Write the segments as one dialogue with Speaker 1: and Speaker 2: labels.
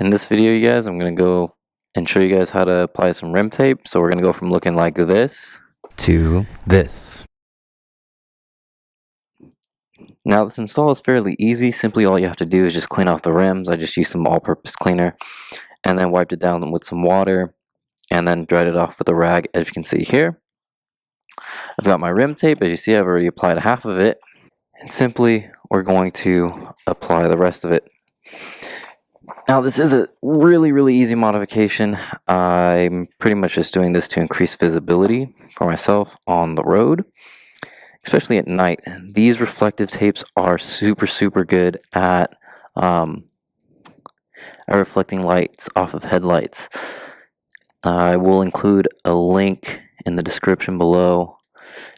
Speaker 1: In this video, you guys, I'm going to go and show you guys how to apply some rim tape. So we're going to go from looking like this to this. Now this install is fairly easy. Simply all you have to do is just clean off the rims. I just used some all-purpose cleaner and then wiped it down with some water and then dried it off with a rag, as you can see here. I've got my rim tape. As you see, I've already applied half of it. And simply, we're going to apply the rest of it. Now this is a really easy modification. I'm pretty much just doing this to increase visibility for myself on the road, especially at night. These reflective tapes are super good at reflecting lights off of headlights. I will include a link in the description below.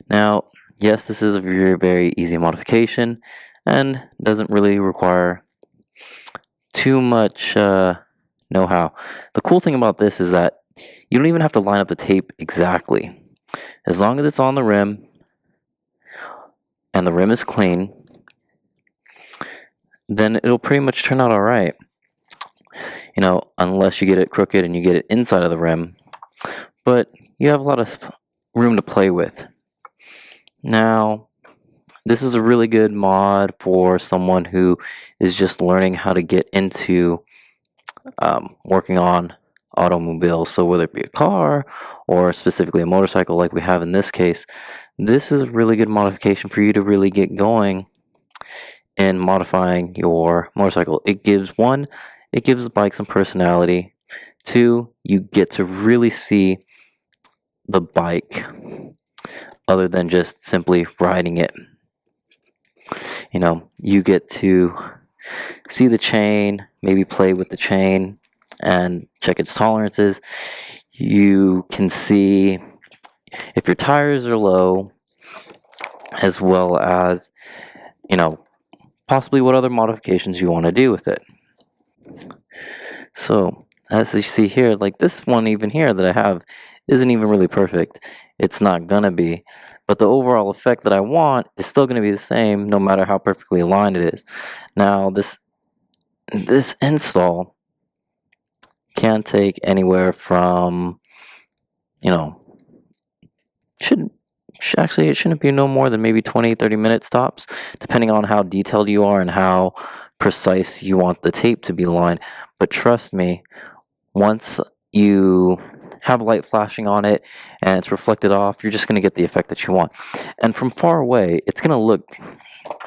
Speaker 1: Now, yes, this is a very easy modification and doesn't really require too much know-how. The cool thing about this is that you don't even have to line up the tape exactly. As long as it's on the rim and the rim is clean, then it'll pretty much turn out alright. You know, unless you get it crooked and you get it inside of the rim. But you have a lot of room to play with. Now, this is a really good mod for someone who is just learning how to get into working on automobiles. So whether it be a car or specifically a motorcycle like we have in this case, this is a really good modification for you to really get going in modifying your motorcycle. It gives the bike some personality. Two, you get to really see the bike other than just simply riding it. You know, you get to see the chain, maybe play with the chain and check its tolerances. You can see if your tires are low, as well as, you know, possibly what other modifications you want to do with it. So, as you see here, like this one even here that I have isn't even really perfect. It's not gonna be. But the overall effect that I want is still gonna be the same no matter how perfectly aligned it is. Now, this install can take anywhere from, you know, actually it shouldn't be no more than maybe 20-30 minutes tops, depending on how detailed you are and how precise you want the tape to be aligned. But trust me, once you have light flashing on it and it's reflected off, you're just going to get the effect that you want. And from far away, it's going to look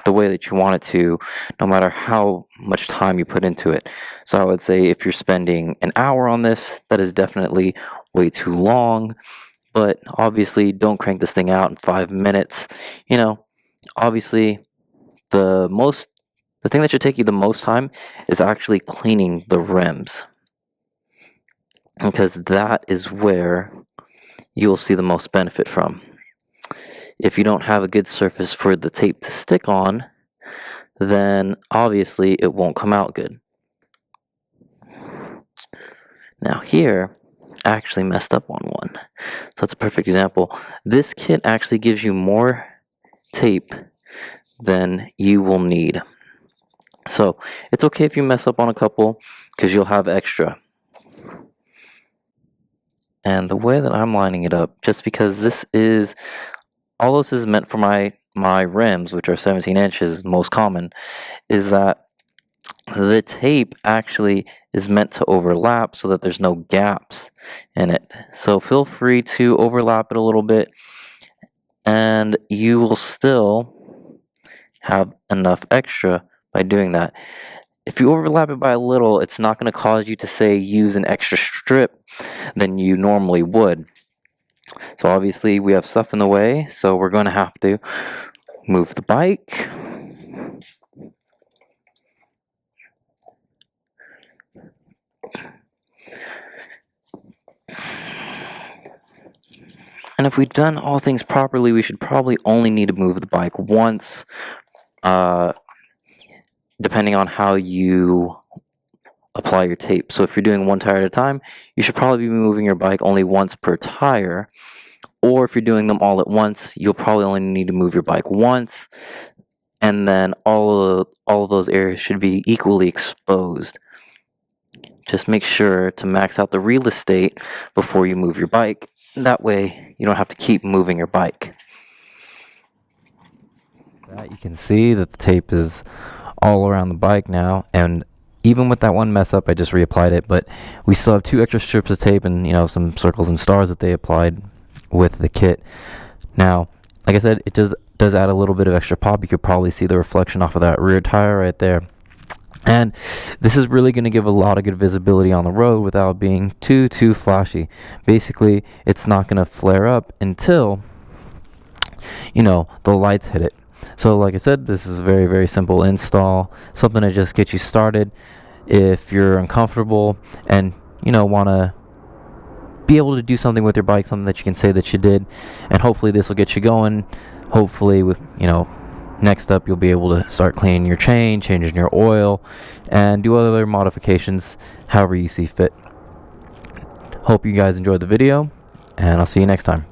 Speaker 1: the way that you want it to, no matter how much time you put into it. So I would say if you're spending an hour on this, that is definitely way too long. But obviously, don't crank this thing out in 5 minutes. You know, obviously, the thing that should take you the most time is actually cleaning the rims, because that is where you'll see the most benefit from. If you don't have a good surface for the tape to stick on, then obviously it won't come out good. Now here, I actually messed up on one. So that's a perfect example. This kit actually gives you more tape than you will need. So it's okay if you mess up on a couple, because you'll have extra. And the way that I'm lining it up, just because all this is meant for my rims, which are 17 inches, most common, is that the tape actually is meant to overlap so that there's no gaps in it. So feel free to overlap it a little bit, and you will still have enough extra by doing that. If you overlap it by a little, it's not going to cause you to, say, use an extra strip than you normally would. So obviously we have stuff in the way, so we're going to have to move the bike. And if we've done all things properly, we should probably only need to move the bike once, depending on how you apply your tape. So if you're doing one tire at a time, you should probably be moving your bike only once per tire. Or if you're doing them all at once, you'll probably only need to move your bike once, and then all of those areas should be equally exposed. just make sure to max out the real estate before you move your bike. That way you don't have to keep moving your bike. You can see that the tape is all around the bike now, and even with that one mess up, I just reapplied it, but we still have 2 extra strips of tape and, you know, some circles and stars that they applied with the kit. Now, like I said, it does add a little bit of extra pop. You could probably see the reflection off of that rear tire right there. And this is really going to give a lot of good visibility on the road without being too flashy. Basically, it's not going to flare up until, you know, the lights hit it. So like I said, this is a very simple install, something to just get you started. If you're uncomfortable and, you know, want to be able to do something with your bike, something that you can say that you did, and hopefully this will get you going. Hopefully, with, you know, next up you'll be able to start cleaning your chain, changing your oil, and do other modifications however you see fit. Hope you guys enjoyed the video, and I'll see you next time.